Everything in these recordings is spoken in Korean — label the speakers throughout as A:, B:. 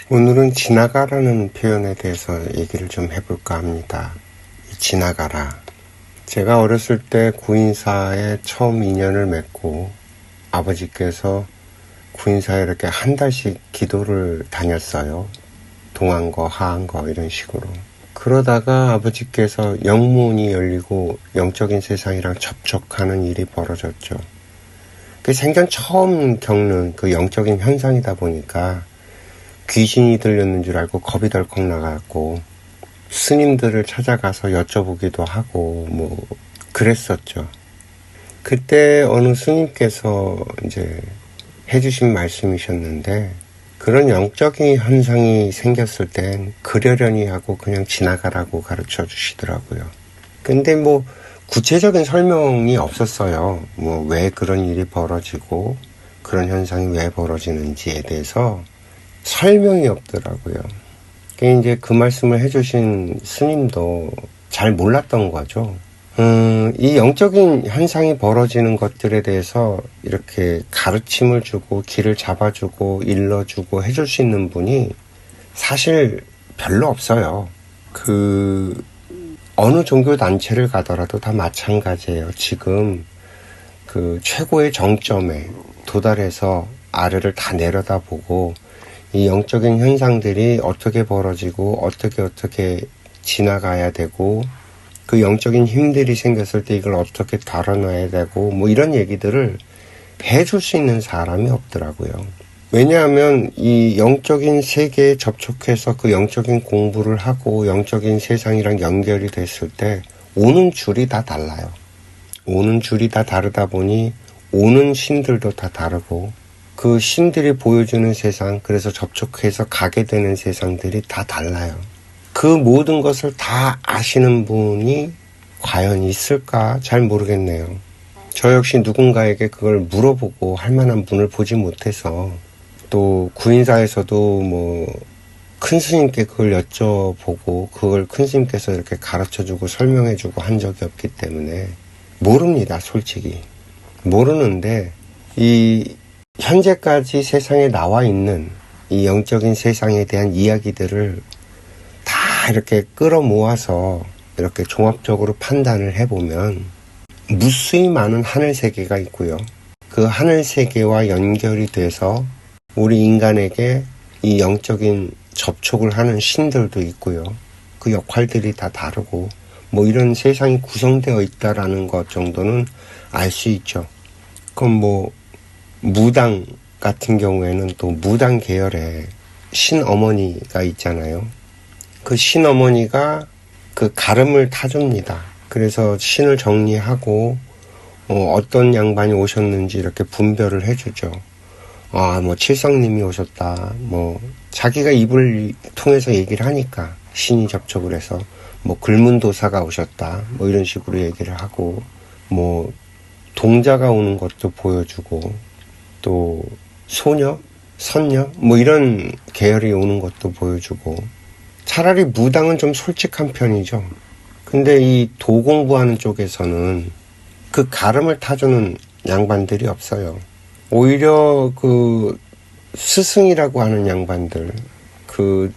A: 오늘은 지나가라는 표현에 대해서 얘기를 좀 해볼까 합니다. 지나가라. 제가 어렸을 때 구인사에 처음 인연을 맺고 아버지께서 구인사에 이렇게 한 달씩 기도를 다녔어요. 동안거, 하안거 이런 식으로. 그러다가 아버지께서 영문이 열리고 영적인 세상이랑 접촉하는 일이 벌어졌죠. 그 생전 처음 겪는 그 영적인 현상이다 보니까 귀신이 들렸는 줄 알고 겁이 덜컥 나갔고 스님들을 찾아가서 여쭤보기도 하고 뭐 그랬었죠. 그때 어느 스님께서 이제 해주신 말씀이셨는데, 그런 영적인 현상이 생겼을 땐 그러려니 하고 그냥 지나가라고 가르쳐 주시더라고요. 근데 뭐 구체적인 설명이 없었어요. 뭐 왜 그런 일이 벌어지고 그런 현상이 왜 벌어지는지에 대해서 설명이 없더라고요. 이제 그 말씀을 해주신 스님도 잘 몰랐던 거죠. 이 영적인 현상이 벌어지는 것들에 대해서 이렇게 가르침을 주고 길을 잡아주고 일러주고 해줄 수 있는 분이 사실 별로 없어요. 어느 종교 단체를 가더라도 다 마찬가지예요. 지금 그 최고의 정점에 도달해서 아래를 다 내려다보고 이 영적인 현상들이 어떻게 벌어지고 어떻게 지나가야 되고 그 영적인 힘들이 생겼을 때 이걸 어떻게 다뤄놔야 되고 뭐 이런 얘기들을 해줄 수 있는 사람이 없더라고요. 왜냐하면 이 영적인 세계에 접촉해서 그 영적인 공부를 하고 영적인 세상이랑 연결이 됐을 때 오는 줄이 다 달라요. 오는 줄이 다 다르다 보니 오는 신들도 다 다르고 그 신들이 보여주는 세상, 그래서 접촉해서 가게 되는 세상들이 다 달라요. 그 모든 것을 다 아시는 분이 과연 있을까 잘 모르겠네요. 저 역시 누군가에게 그걸 물어보고 할 만한 분을 보지 못해서, 또 구인사에서도 뭐 큰 스님께 그걸 여쭤보고 그걸 큰 스님께서 이렇게 가르쳐주고 설명해주고 한 적이 없기 때문에 모릅니다. 솔직히 모르는데, 이 현재까지 세상에 나와 있는 이 영적인 세상에 대한 이야기들을 다 이렇게 끌어모아서 이렇게 종합적으로 판단을 해보면 무수히 많은 하늘 세계가 있고요. 그 하늘 세계와 연결이 돼서 우리 인간에게 이 영적인 접촉을 하는 신들도 있고요. 그 역할들이 다 다르고 뭐 이런 세상이 구성되어 있다라는 것 정도는 알 수 있죠. 그럼 뭐 무당 같은 경우에는 또 무당 계열의 신어머니가 있잖아요. 그 신어머니가 그 가름을 타줍니다. 그래서 신을 정리하고 어떤 양반이 오셨는지 이렇게 분별을 해주죠. 뭐 칠성님이 오셨다. 뭐 자기가 입을 통해서 얘기를 하니까 신이 접촉을 해서 뭐 글문도사가 오셨다. 뭐 이런 식으로 얘기를 하고, 뭐 동자가 오는 것도 보여주고, 또 소녀, 선녀 뭐 이런 계열이 오는 것도 보여주고. 차라리 무당은 좀 솔직한 편이죠. 근데 이 도 공부하는 쪽에서는 그 가름을 타주는 양반들이 없어요. 오히려 그 스승이라고 하는 양반들, 그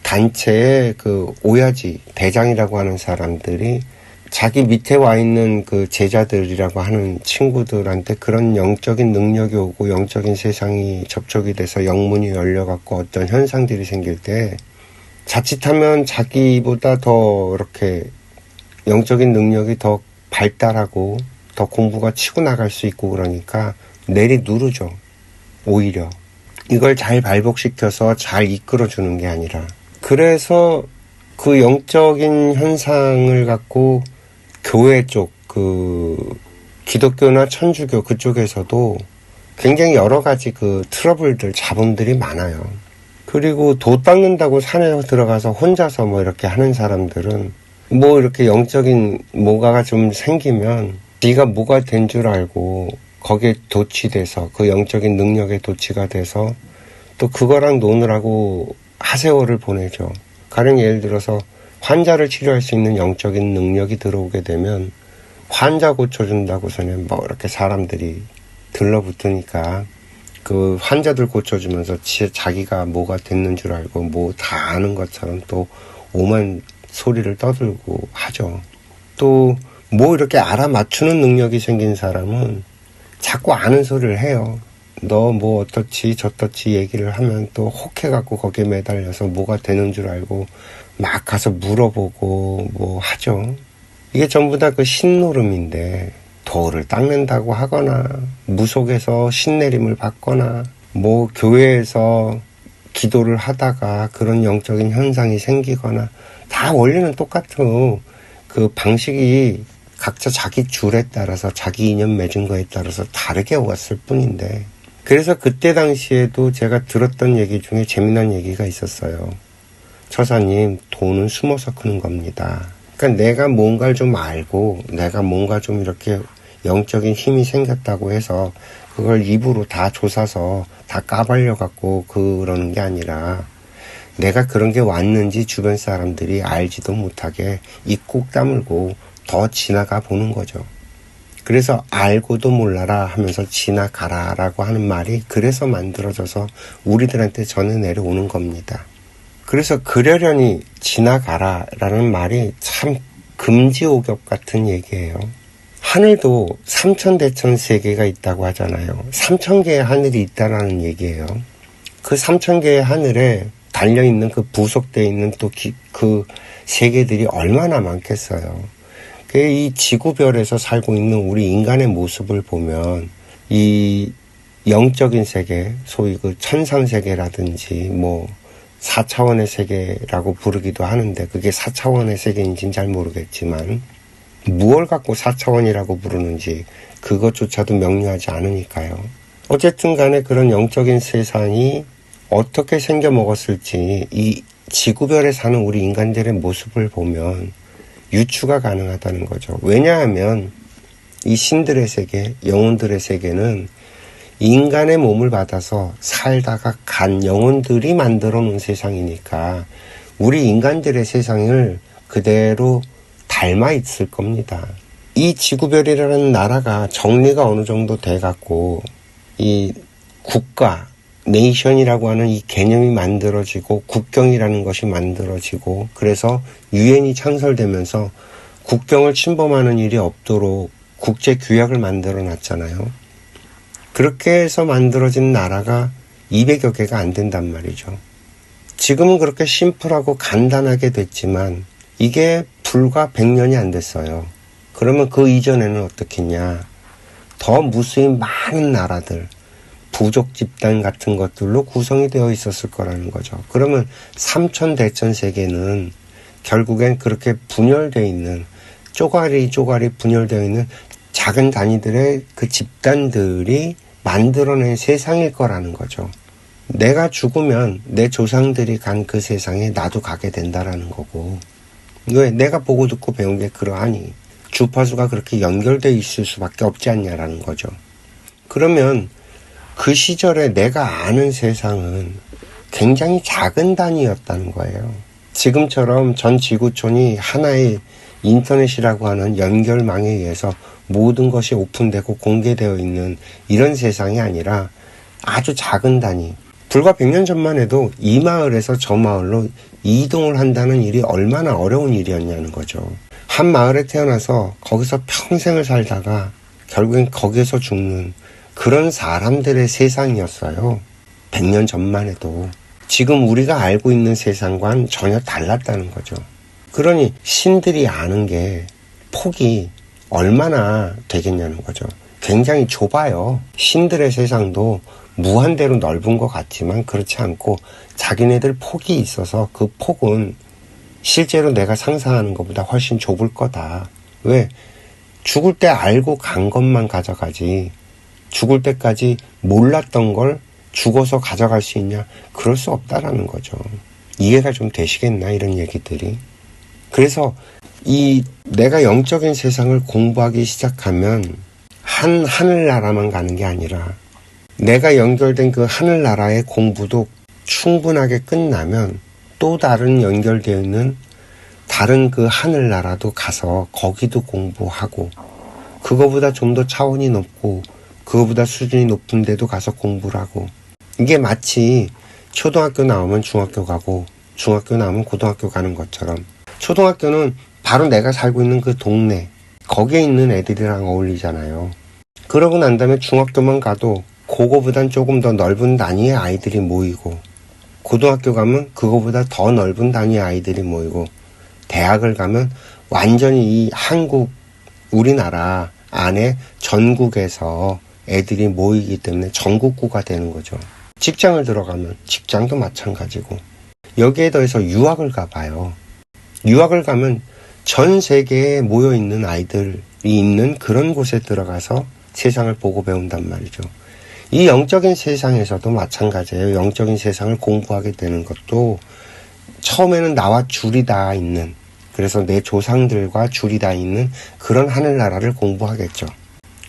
A: 단체의 그 오야지, 대장이라고 하는 사람들이 자기 밑에 와 있는 그 제자들이라고 하는 친구들한테 그런 영적인 능력이 오고 영적인 세상이 접촉이 돼서 영문이 열려갖고 어떤 현상들이 생길 때 자칫하면 자기보다 더 이렇게 영적인 능력이 더 발달하고 더 공부가 치고 나갈 수 있고 그러니까 내리 누르죠. 오히려 이걸 잘 발복시켜서 잘 이끌어주는 게 아니라. 그래서 그 영적인 현상을 갖고 교회 쪽, 그 기독교나 천주교 그쪽에서도 굉장히 여러 가지 그 트러블들, 잡음들이 많아요. 그리고 도 닦는다고 산에 들어가서 혼자서 뭐 이렇게 하는 사람들은 뭐 이렇게 영적인 뭐가가 좀 생기면 네가 뭐가 된 줄 알고 거기에 도취돼서 그 영적인 능력에 도취가 돼서 또 그거랑 노느라고 하세월을 보내죠. 가령 예를 들어서 환자를 치료할 수 있는 영적인 능력이 들어오게 되면 환자 고쳐준다고서는 뭐 이렇게 사람들이 들러붙으니까 그 환자들 고쳐주면서 자기가 뭐가 됐는 줄 알고 뭐 다 아는 것처럼 또 오만 소리를 떠들고 하죠. 또 뭐 이렇게 알아맞추는 능력이 생긴 사람은 자꾸 아는 소리를 해요. 너 뭐 어떻지 저떻지 얘기를 하면 또 혹해갖고 거기에 매달려서 뭐가 되는 줄 알고 막 가서 물어보고 뭐 하죠. 이게 전부 다 그 신노름인데 돌을 닦는다고 하거나 무속에서 신내림을 받거나 뭐 교회에서 기도를 하다가 그런 영적인 현상이 생기거나 다 원리는 똑같은 그 방식이 각자 자기 줄에 따라서 자기 인연 맺은 거에 따라서 다르게 왔을 뿐인데 그래서 그때 당시에도 제가 들었던 얘기 중에 재미난 얘기가 있었어요. 처사님, 돈은 숨어서 크는 겁니다. 그러니까 내가 뭔가를 좀 알고 내가 뭔가 좀 이렇게 영적인 힘이 생겼다고 해서 그걸 입으로 다 조사서 다 까발려 갖고 그러는 게 아니라 내가 그런 게 왔는지 주변 사람들이 알지도 못하게 입 꼭 다물고 더 지나가 보는 거죠. 그래서 알고도 몰라라 하면서 지나가라 라고 하는 말이 그래서 만들어져서 우리들한테 전해 내려오는 겁니다. 그래서 그러려니 지나가라 라는 말이 참 금지오겹 같은 얘기예요. 하늘도 삼천대천세계가 있다고 하잖아요. 3000개의 하늘이 있다라는 얘기예요. 그 3000개의 하늘에 달려있는 그 부속되어 있는 또 그 세계들이 얼마나 많겠어요. 이 지구별에서 살고 있는 우리 인간의 모습을 보면 이 영적인 세계, 소위 그 천상세계라든지 뭐 4차원의 세계라고 부르기도 하는데 그게 4차원의 세계인지는 잘 모르겠지만 무엇을 갖고 4차원이라고 부르는지 그것조차도 명료하지 않으니까요. 어쨌든 간에 그런 영적인 세상이 어떻게 생겨 먹었을지 이 지구별에 사는 우리 인간들의 모습을 보면 유추가 가능하다는 거죠. 왜냐하면 이 신들의 세계, 영혼들의 세계는 인간의 몸을 받아서 살다가 간 영혼들이 만들어 놓은 세상이니까 우리 인간들의 세상을 그대로 닮아 있을 겁니다. 이 지구별이라는 나라가 정리가 어느 정도 돼갖고 이 국가, 네이션이라고 하는 이 개념이 만들어지고 국경이라는 것이 만들어지고 그래서 유엔이 창설되면서 국경을 침범하는 일이 없도록 국제 규약을 만들어 놨잖아요. 그렇게 해서 만들어진 나라가 200여 개가 안 된단 말이죠. 지금은 그렇게 심플하고 간단하게 됐지만 이게 불과 100년이 안 됐어요. 그러면 그 이전에는 어떻겠냐. 더 무수히 많은 나라들 부족 집단 같은 것들로 구성이 되어 있었을 거라는 거죠. 그러면 삼천대천 세계는 결국엔 그렇게 분열되어 있는 쪼가리 분열되어 있는 작은 단위들의 그 집단들이 만들어낸 세상일 거라는 거죠. 내가 죽으면 내 조상들이 간 그 세상에 나도 가게 된다라는 거고 왜 내가 보고 듣고 배운 게 그러하니 주파수가 그렇게 연결되어 있을 수밖에 없지 않냐라는 거죠. 그러면 그 시절에 내가 아는 세상은 굉장히 작은 단위였다는 거예요. 지금처럼 전 지구촌이 하나의 인터넷이라고 하는 연결망에 의해서 모든 것이 오픈되고 공개되어 있는 이런 세상이 아니라 아주 작은 단위. 불과 100년 전만 해도 이 마을에서 저 마을로 이동을 한다는 일이 얼마나 어려운 일이었냐는 거죠. 한 마을에 태어나서 거기서 평생을 살다가 결국엔 거기에서 죽는 그런 사람들의 세상이었어요. 100년 전만 해도. 지금 우리가 알고 있는 세상과는 전혀 달랐다는 거죠. 그러니 신들이 아는 게 폭이 얼마나 되겠냐는 거죠. 굉장히 좁아요. 신들의 세상도 무한대로 넓은 것 같지만 그렇지 않고 자기네들 폭이 있어서 그 폭은 실제로 내가 상상하는 것보다 훨씬 좁을 거다. 왜? 죽을 때 알고 간 것만 가져가지 죽을 때까지 몰랐던 걸 죽어서 가져갈 수 있냐? 그럴 수 없다라는 거죠. 이해가 좀 되시겠나? 이런 얘기들이. 그래서 이 내가 영적인 세상을 공부하기 시작하면 한 하늘나라만 가는 게 아니라 내가 연결된 그 하늘나라의 공부도 충분하게 끝나면 또 다른 연결되어 있는 다른 그 하늘나라도 가서 거기도 공부하고, 그거보다 좀 더 차원이 높고 그거보다 수준이 높은 데도 가서 공부를 하고, 이게 마치 초등학교 나오면 중학교 가고 중학교 나오면 고등학교 가는 것처럼, 초등학교는 바로 내가 살고 있는 그 동네, 거기에 있는 애들이랑 어울리잖아요. 그러고 난 다음에 중학교만 가도 그거보단 조금 더 넓은 단위의 아이들이 모이고, 고등학교 가면 그거보다 더 넓은 단위의 아이들이 모이고, 대학을 가면 완전히 이 한국, 우리나라 안에 전국에서 애들이 모이기 때문에 전국구가 되는 거죠. 직장을 들어가면 직장도 마찬가지고, 여기에 더해서 유학을 가봐요. 유학을 가면 전 세계에 모여있는 아이들이 있는 그런 곳에 들어가서 세상을 보고 배운단 말이죠. 이 영적인 세상에서도 마찬가지예요. 영적인 세상을 공부하게 되는 것도 처음에는 나와 줄이 다 있는, 그래서 내 조상들과 줄이 다 있는 그런 하늘나라를 공부하겠죠.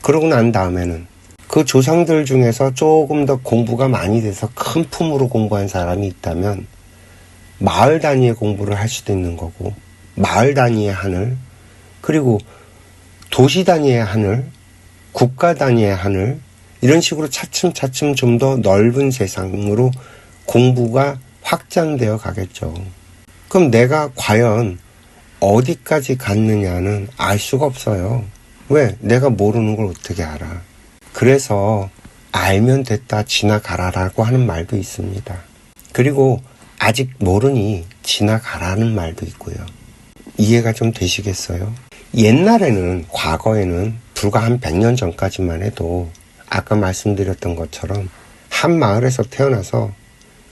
A: 그러고 난 다음에는 그 조상들 중에서 조금 더 공부가 많이 돼서 큰 품으로 공부한 사람이 있다면 마을 단위의 공부를 할 수도 있는 거고, 마을 단위의 하늘, 그리고 도시 단위의 하늘, 국가 단위의 하늘, 이런 식으로 차츰차츰 좀 더 넓은 세상으로 공부가 확장되어 가겠죠. 그럼 내가 과연 어디까지 갔느냐는 알 수가 없어요. 왜? 내가 모르는 걸 어떻게 알아. 그래서 알면 됐다, 지나가라라고 하는 말도 있습니다. 그리고 아직 모르니 지나가라는 말도 있고요. 이해가 좀 되시겠어요? 옛날에는, 과거에는 불과 한 100년 전까지만 해도 아까 말씀드렸던 것처럼 한 마을에서 태어나서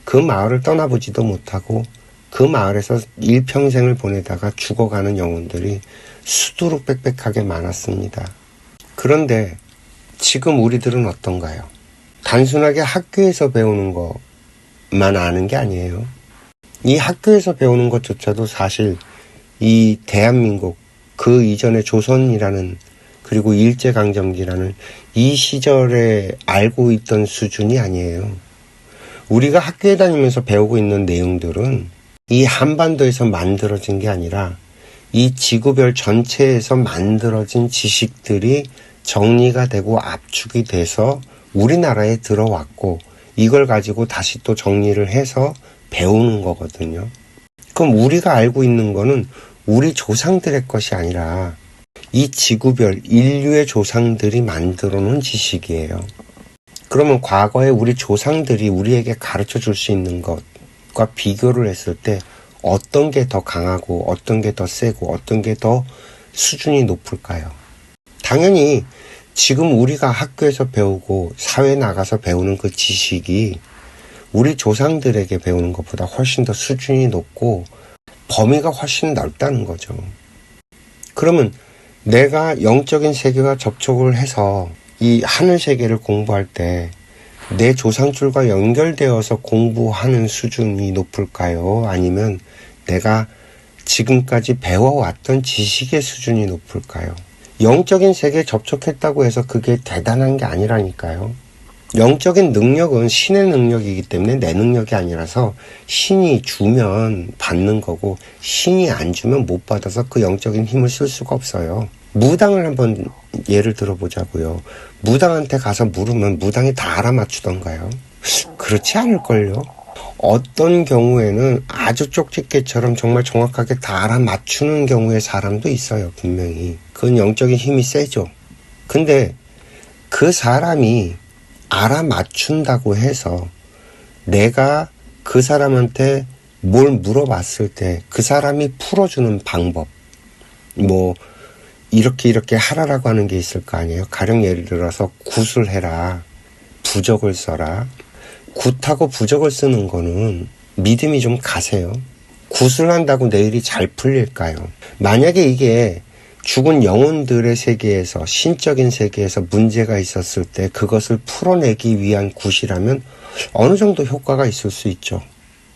A: 그 마을을 떠나보지도 못하고 그 마을에서 일평생을 보내다가 죽어가는 영혼들이 수두룩 빽빽하게 많았습니다. 그런데 지금 우리들은 어떤가요? 단순하게 학교에서 배우는 것만 아는 게 아니에요. 이 학교에서 배우는 것조차도 사실 이 대한민국, 그 이전에 조선이라는, 그리고 일제강점기라는 이 시절에 알고 있던 수준이 아니에요. 우리가 학교에 다니면서 배우고 있는 내용들은 이 한반도에서 만들어진 게 아니라 이 지구별 전체에서 만들어진 지식들이 정리가 되고 압축이 돼서 우리나라에 들어왔고, 이걸 가지고 다시 또 정리를 해서 배우는 거거든요. 그럼 우리가 알고 있는 거는 우리 조상들의 것이 아니라 이 지구별 인류의 조상들이 만들어 놓은 지식이에요. 그러면 과거에 우리 조상들이 우리에게 가르쳐 줄 수 있는 것과 비교를 했을 때 어떤 게 더 강하고 어떤 게 더 세고 어떤 게 더 수준이 높을까요? 당연히 지금 우리가 학교에서 배우고 사회에 나가서 배우는 그 지식이 우리 조상들에게 배우는 것보다 훨씬 더 수준이 높고 범위가 훨씬 넓다는 거죠. 그러면 내가 영적인 세계와 접촉을 해서 이 하늘 세계를 공부할 때 내 조상줄과 연결되어서 공부하는 수준이 높을까요? 아니면 내가 지금까지 배워왔던 지식의 수준이 높을까요? 영적인 세계에 접촉했다고 해서 그게 대단한 게 아니라니까요. 영적인 능력은 신의 능력이기 때문에 내 능력이 아니라서 신이 주면 받는 거고, 신이 안 주면 못 받아서 그 영적인 힘을 쓸 수가 없어요. 무당을 한번 예를 들어보자고요. 무당한테 가서 물으면 무당이 다 알아맞추던가요? 그렇지 않을걸요? 어떤 경우에는 아주 쪽집게처럼 정말 정확하게 다 알아맞추는 경우의 사람도 있어요, 분명히. 그건 영적인 힘이 세죠. 근데 그 사람이 알아맞춘다고 해서 내가 그 사람한테 뭘 물어봤을 때 그 사람이 풀어주는 방법, 이렇게 하라라고 하는 게 있을 거 아니에요. 가령 예를 들어서 굿을 해라, 부적을 써라. 굿하고 부적을 쓰는 거는 믿음이 좀 가세요. 굿을 한다고 내일이 잘 풀릴까요? 만약에 이게 죽은 영혼들의 세계에서, 신적인 세계에서 문제가 있었을 때 그것을 풀어내기 위한 굿이라면 어느 정도 효과가 있을 수 있죠.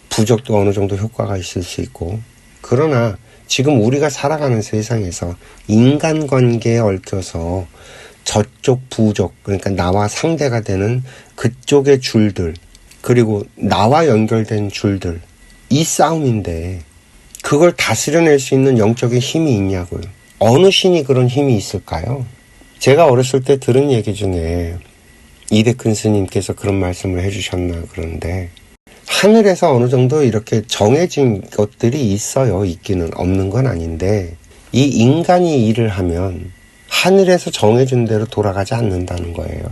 A: 부적도 어느 정도 효과가 있을 수 있고. 그러나 지금 우리가 살아가는 세상에서 인간관계에 얽혀서 저쪽 부족, 그러니까 나와 상대가 되는 그쪽의 줄들, 그리고 나와 연결된 줄들, 이 싸움인데, 그걸 다스려낼 수 있는 영적인 힘이 있냐고요. 어느 신이 그런 힘이 있을까요? 제가 어렸을 때 들은 얘기 중에 이대큰 스님께서 그런 말씀을 해주셨나 그런데, 하늘에서 어느 정도 이렇게 정해진 것들이 있어요. 있기는, 없는 건 아닌데, 이 인간이 일을 하면 하늘에서 정해준 대로 돌아가지 않는다는 거예요.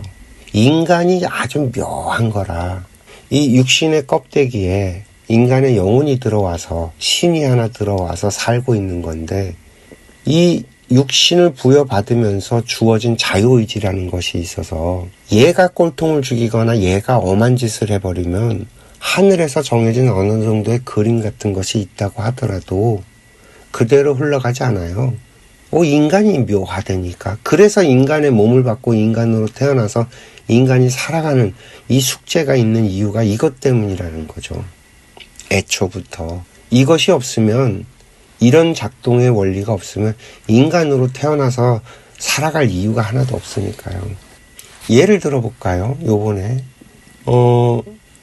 A: 인간이 아주 묘한 거라, 이 육신의 껍데기에 인간의 영혼이 들어와서, 신이 하나 들어와서 살고 있는 건데, 이 육신을 부여받으면서 주어진 자유의지라는 것이 있어서, 얘가 꼴통을 죽이거나 얘가 엄한 짓을 해버리면 하늘에서 정해진 어느 정도의 그림 같은 것이 있다고 하더라도 그대로 흘러가지 않아요. 인간이 묘하다니까. 그래서 인간의 몸을 받고 인간으로 태어나서 인간이 살아가는 이 숙제가 있는 이유가 이것 때문이라는 거죠. 애초부터. 이것이 없으면, 이런 작동의 원리가 없으면 인간으로 태어나서 살아갈 이유가 하나도 없으니까요. 예를 들어볼까요? 요번에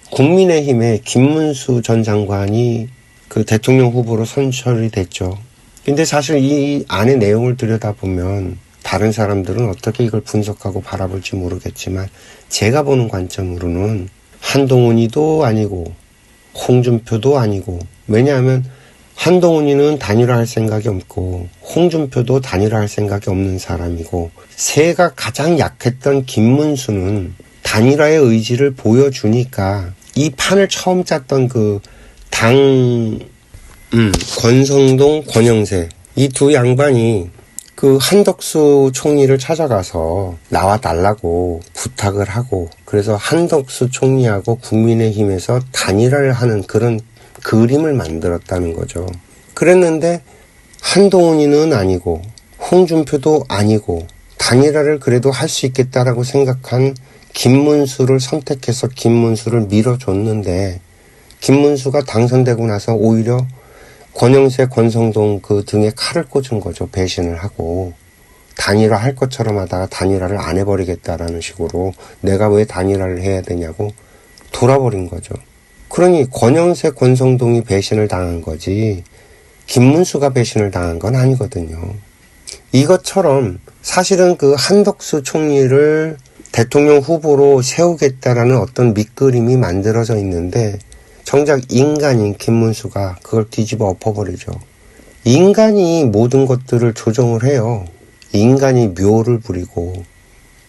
A: 국민의힘의 김문수 전 장관이 그 대통령 후보로 선출이 됐죠. 근데 사실 이 안의 내용을 들여다보면 다른 사람들은 어떻게 이걸 분석하고 바라볼지 모르겠지만, 제가 보는 관점으로는 한동훈이도 아니고 홍준표도 아니고, 왜냐하면 한동훈이는 단일화할 생각이 없고 홍준표도 단일화할 생각이 없는 사람이고, 새가 가장 약했던 김문수는 단일화의 의지를 보여주니까, 이 판을 처음 짰던 권성동, 권영세, 이 두 양반이 그 한덕수 총리를 찾아가서 나와달라고 부탁을 하고, 그래서 한덕수 총리하고 국민의힘에서 단일화를 하는 그런 그림을 만들었다는 거죠. 그랬는데 한동훈이는 아니고 홍준표도 아니고 단일화를 그래도 할 수 있겠다라고 생각한 김문수를 선택해서 김문수를 밀어줬는데, 김문수가 당선되고 나서 오히려 권영세, 권성동 그 등에 칼을 꽂은 거죠. 배신을 하고 단일화 할 것처럼 하다가 단일화를 안 해버리겠다라는 식으로, 내가 왜 단일화를 해야 되냐고 돌아버린 거죠. 그러니 권영세, 권성동이 배신을 당한 거지 김문수가 배신을 당한 건 아니거든요. 이것처럼 사실은 그 한덕수 총리를 대통령 후보로 세우겠다라는 어떤 밑그림이 만들어져 있는데, 정작 인간인 김문수가 그걸 뒤집어 엎어버리죠. 인간이 모든 것들을 조정을 해요. 인간이 묘를 부리고,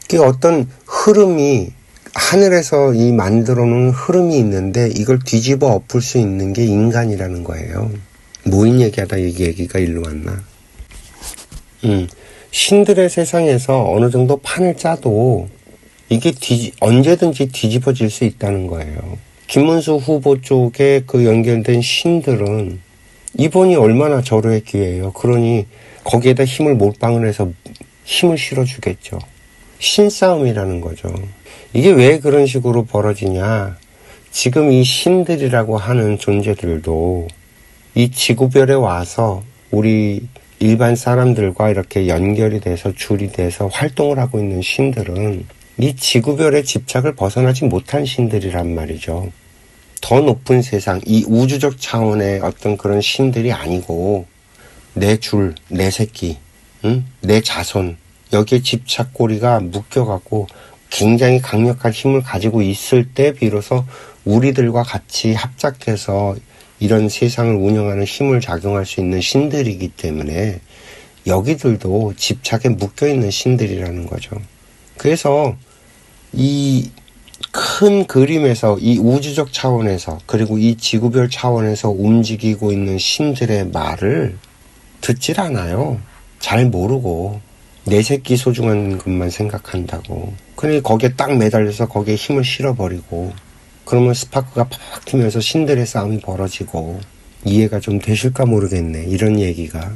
A: 그 어떤 흐름이, 하늘에서 이 만들어 놓은 흐름이 있는데 이걸 뒤집어 엎을 수 있는 게 인간이라는 거예요. 모인 얘기하다 이 얘기가 일로 왔나? 신들의 세상에서 어느 정도 판을 짜도 이게 언제든지 뒤집어질 수 있다는 거예요. 김문수 후보 쪽에 그 연결된 신들은 이번이 얼마나 절호의 기회예요. 그러니 거기에다 힘을 몰빵을 해서 힘을 실어주겠죠. 신싸움이라는 거죠. 이게 왜 그런 식으로 벌어지냐. 지금 이 신들이라고 하는 존재들도 이 지구별에 와서 우리 일반 사람들과 이렇게 연결이 돼서 줄이 돼서 활동을 하고 있는 신들은 이 지구별의 집착을 벗어나지 못한 신들이란 말이죠. 더 높은 세상, 이 우주적 차원의 어떤 그런 신들이 아니고 내 줄, 내 새끼, 내 자손, 여기에 집착고리가 묶여갖고 굉장히 강력한 힘을 가지고 있을 때 비로소 우리들과 같이 합작해서 이런 세상을 운영하는 힘을 작용할 수 있는 신들이기 때문에 여기들도 집착에 묶여있는 신들이라는 거죠. 그래서 이 큰 그림에서, 이 우주적 차원에서, 그리고 이 지구별 차원에서 움직이고 있는 신들의 말을 듣질 않아요. 잘 모르고 내 새끼 소중한 것만 생각한다고. 그러니 거기에 딱 매달려서 거기에 힘을 실어버리고, 그러면 스파크가 팍 튀면서 신들의 싸움이 벌어지고. 이해가 좀 되실까 모르겠네, 이런 얘기가.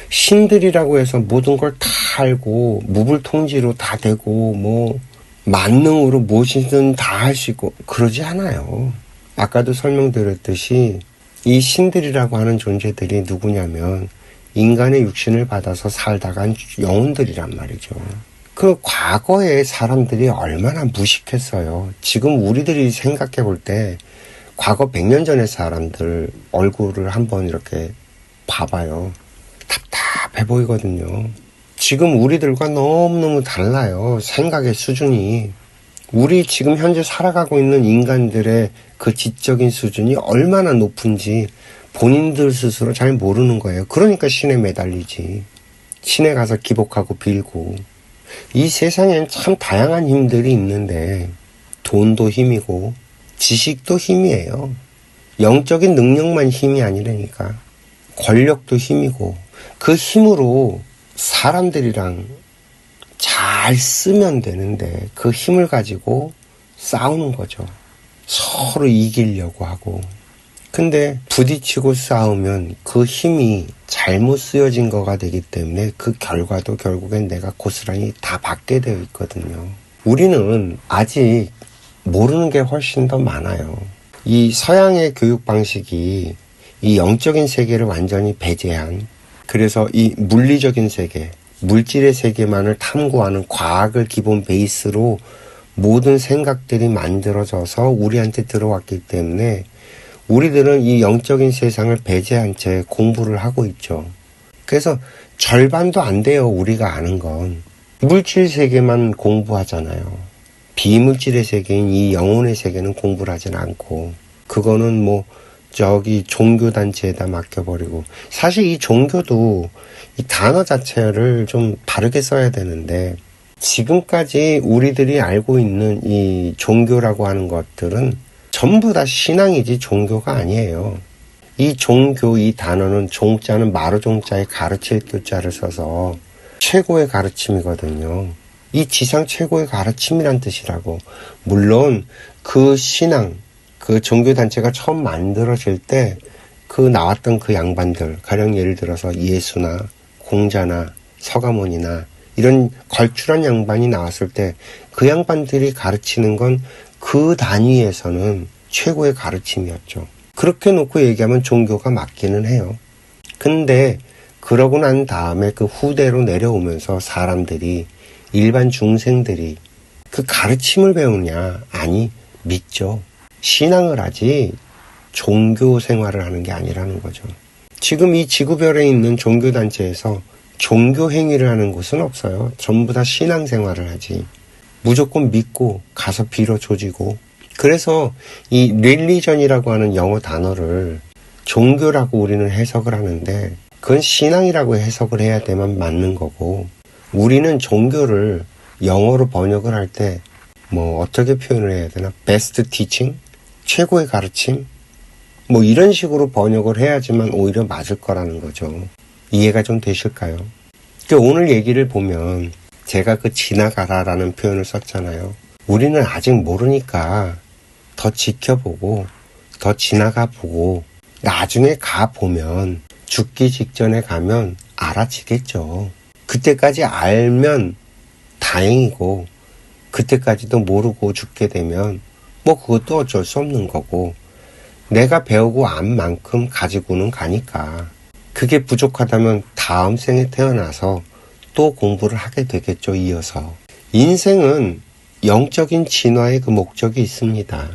A: 신들이라고 해서 모든 걸 다 알고 무불통지로 다 되고 뭐 만능으로 무엇이든 다 할 수 있고 그러지 않아요. 아까도 설명드렸듯이 이 신들이라고 하는 존재들이 누구냐면 인간의 육신을 받아서 살다간 영혼들이란 말이죠. 그 과거의 사람들이 얼마나 무식했어요. 지금 우리들이 생각해 볼 때 과거 100년 전의 사람들 얼굴을 한번 이렇게 봐봐요. 답답해 보이거든요. 지금 우리들과 너무너무 달라요. 생각의 수준이. 우리 지금 현재 살아가고 있는 인간들의 그 지적인 수준이 얼마나 높은지 본인들 스스로 잘 모르는 거예요. 그러니까 신에 매달리지. 신에 가서 기복하고 빌고. 이 세상엔 참 다양한 힘들이 있는데 돈도 힘이고 지식도 힘이에요. 영적인 능력만 힘이 아니라니까. 권력도 힘이고 그 힘으로 사람들이랑 잘 쓰면 되는데 그 힘을 가지고 싸우는 거죠. 서로 이기려고 하고. 근데 부딪히고 싸우면 그 힘이 잘못 쓰여진 거가 되기 때문에 그 결과도 결국엔 내가 고스란히 다 받게 되어 있거든요. 우리는 아직 모르는 게 훨씬 더 많아요. 이 서양의 교육 방식이 이 영적인 세계를 완전히 배제한, 그래서 이 물리적인 세계, 물질의 세계만을 탐구하는 과학을 기본 베이스로 모든 생각들이 만들어져서 우리한테 들어왔기 때문에 우리들은 이 영적인 세상을 배제한 채 공부를 하고 있죠. 그래서 절반도 안 돼요. 우리가 아는 건. 물질 세계만 공부하잖아요. 비물질의 세계인 이 영혼의 세계는 공부를 하진 않고, 그거는 뭐 저기 종교단체에다 맡겨버리고, 사실 이 종교도 이 단어 자체를 좀 다르게 써야 되는데, 지금까지 우리들이 알고 있는 이 종교라고 하는 것들은 전부 다 신앙이지 종교가 아니에요. 이 종교, 이 단어는 종자는 마루종자에 가르칠 교자를 써서 최고의 가르침이거든요. 이 지상 최고의 가르침이란 뜻이라고. 물론 그 신앙, 그 종교단체가 처음 만들어질 때 그 나왔던 그 양반들, 가령 예를 들어서 예수나 공자나 서가모니나 이런 걸출한 양반이 나왔을 때 그 양반들이 가르치는 건 그 단위에서는 최고의 가르침이었죠. 그렇게 놓고 얘기하면 종교가 맞기는 해요. 근데 그러고 난 다음에 그 후대로 내려오면서 사람들이, 일반 중생들이 그 가르침을 배우냐? 아니, 믿죠. 신앙을 하지 종교 생활을 하는 게 아니라는 거죠. 지금 이 지구별에 있는 종교단체에서 종교 행위를 하는 곳은 없어요. 전부 다 신앙 생활을 하지. 무조건 믿고 가서 빌어 조지고. 그래서 이 릴리전이라고 하는 영어 단어를 종교라고 우리는 해석을 하는데 그건 신앙이라고 해석을 해야 되만 맞는 거고, 우리는 종교를 영어로 번역을 할 때 뭐 어떻게 표현을 해야 되나? 베스트 티칭? 최고의 가르침? 뭐 이런 식으로 번역을 해야지만 오히려 맞을 거라는 거죠. 이해가 좀 되실까요? 오늘 얘기를 보면 제가 그 지나가라라는 표현을 썼잖아요. 우리는 아직 모르니까 더 지켜보고 더 지나가 보고 나중에 가보면, 죽기 직전에 가면 알아지겠죠. 그때까지 알면 다행이고, 그때까지도 모르고 죽게 되면 뭐 그것도 어쩔 수 없는 거고, 내가 배우고 안 만큼 가지고는 가니까 그게 부족하다면 다음 생에 태어나서 또 공부를 하게 되겠죠. 이어서 인생은 영적인 진화의 그 목적이 있습니다.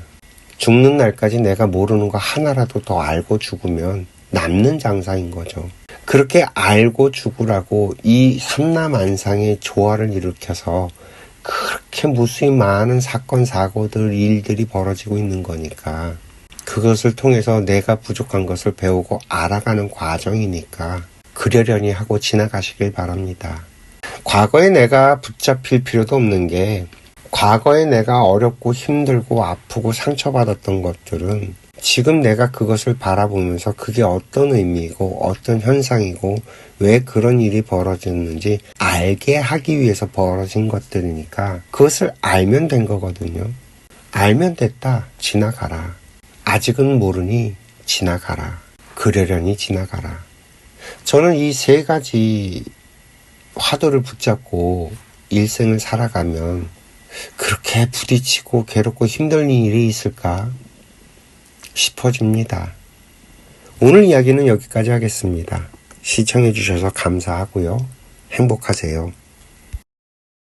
A: 죽는 날까지 내가 모르는 거 하나라도 더 알고 죽으면 남는 장사인 거죠. 그렇게 알고 죽으라고 이 삼라만상의 조화를 일으켜서 그렇게 무수히 많은 사건, 사고들, 일들이 벌어지고 있는 거니까, 그것을 통해서 내가 부족한 것을 배우고 알아가는 과정이니까 그러려니 하고 지나가시길 바랍니다. 과거에 내가 붙잡힐 필요도 없는 게, 과거에 내가 어렵고 힘들고 아프고 상처받았던 것들은 지금 내가 그것을 바라보면서 그게 어떤 의미이고 어떤 현상이고 왜 그런 일이 벌어졌는지 알게 하기 위해서 벌어진 것들이니까 그것을 알면 된 거거든요. 알면 됐다. 지나가라. 아직은 모르니 지나가라. 그러려니 지나가라. 저는 이 세 가지 화두를 붙잡고 일생을 살아가면 그렇게 부딪히고 괴롭고 힘든 일이 있을까 싶어집니다. 오늘 이야기는 여기까지 하겠습니다. 시청해 주셔서 감사하고요. 행복하세요.